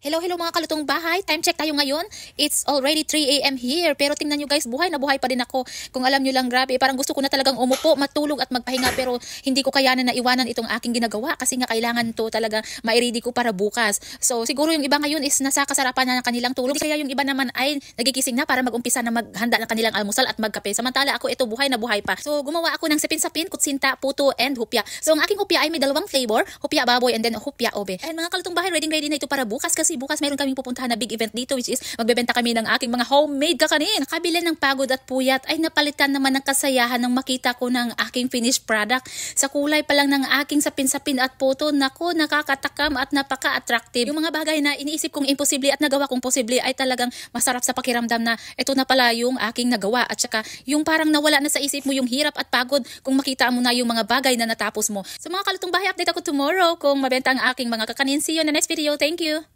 Hello, hello mga kalutong bahay. Time check tayo ngayon. It's already 3 AM here. Pero tingnan nyo guys, buhay na buhay pa rin ako. Kung alam nyo lang, grabe. Parang gusto ko na talagang umupo, matulog at magpahinga. Pero hindi ko kayanan na iwanan itong aking ginagawa. Kasi nga kailangan to talaga ma-ready ko para bukas. So siguro yung iba ngayon is nasa kasarapan na ng kanilang tulog. Kaya yung iba naman ay nagigising na para mag-umpisa na maghanda ng kanilang almusal at magkape. Samantala ako ito buhay na buhay pa. So gumawa ako ng sapin-sapin, kutsinta, puto, and hupya. So ang aking hupya ay may dalawang flavor. Hupya baboy and then hupya obe. And mga kalutong bahay, ready na ito para bukas kasi bukas meron kaming pupuntahan na big event dito which is magbebenta kami ng aking mga homemade kakanin. Nakabila ng pagod at puyat ay napalitan naman ng kasayahan nang makita ko ng aking finished product. Sa kulay pa lang ng aking sapin-sapin at puto, nako, nakakatakam at napaka-attractive. Yung mga bagay na iniisip kong imposible at nagawa kong posible ay talagang masarap sa pakiramdam na ito na pala yung aking nagawa at saka yung parang nawala na sa isip mo yung hirap at pagod kung makita mo na yung mga bagay na natapos mo. So mga kalutong bahay, update ako tomorrow kung mabenta ang aking mga kakanin. See you in the next video. Thank you!